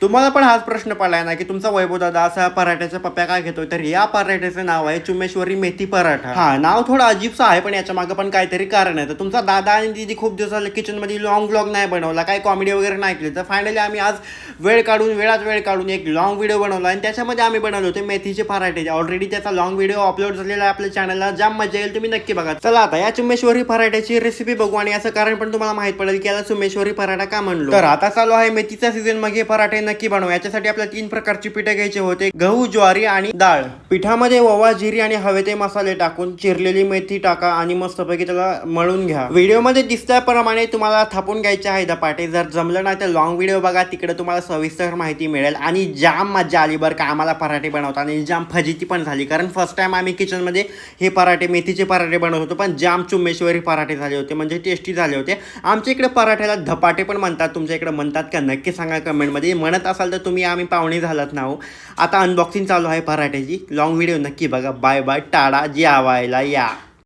तुम्हाला पण हाच प्रश्न पडलाय ना की तुमचा वैभव दादा असा पराठ्याचा पप्प्या काय घेतोय, तर या पराठ्याचं नाव आहे चुमेश्वरी मेथी पराठा. हा, नाव थोडं अजीबचं आहे पण याच्या मागे पण काहीतरी कारण आहे. तर तुमचा दादा आणि दीदी खूप दिवस झाले किचनमध्ये लॉंग व्लॉग नाही बनवला, काही कॉमेडी वगैरे नाही केली. तर फायनली आम्ही आज वेळ काढून एक लॉंग व्हिडिओ बनवला आणि त्याच्यामध्ये आम्ही बनवले होते मेथीचे पराठे. ऑलरेडी त्याचा लॉंग व्हिडिओ अपलोड झालेला आहे आपल्या चॅनलला, जाम मजा येईल, तुम्ही नक्की बघा. चला आता या चुमेश्वरी पराठ्याची रेसिपी बघू आणि याचं कारण पण तुम्हाला माहित पडेल की याला चुमेश्वरी पराठा का म्हणलो. तर आता चालू आहे मेथीचा सीझन, मग हे पराठे नक्की बनवा. याच्यासाठी आपल्याला 3 प्रकारची पिठे घ्यायचे होते, गहू, ज्वारी आणि डाळ. पिठामध्ये ओवा, जिरी आणि हवे ते मसाले टाकून चिरलेली मेथी टाका आणि मस्तपैकी त्याला मळून घ्या. व्हिडिओमध्ये दिसल्याप्रमाणे तुम्हाला थापून घ्यायचे आहे धपाटे. जर जमलं नाही तर लॉंग व्हिडिओ बघा, तिकडे तुम्हाला सविस्तर माहिती मिळेल. आणि जाम मजा आली बरं का आम्हाला पराठे बनवताना, आणि जाम फजिती पण झाली, कारण फर्स्ट टाइम आम्ही किचनमध्ये हे पराठे, मेथीचे पराठे बनवत होतो. पण जाम चुमेश्वरी पराठे झाले होते, म्हणजे टेस्टी झाले होते. आमच्या इकडे पराठ्याला धपाटे पण म्हणतात, तुमच्या इकडे म्हणतात का नक्की सांगा कमेंटमध्ये. म्हणत असाल तर तुम्ही आम्ही पाहुणे झालात ना हो. आता अनबॉक्सिंग चालू आहे पराठ्याची, लॉंग व्हिडिओ नक्की बघा. बाय बाय, टाळा, जे आवायला या.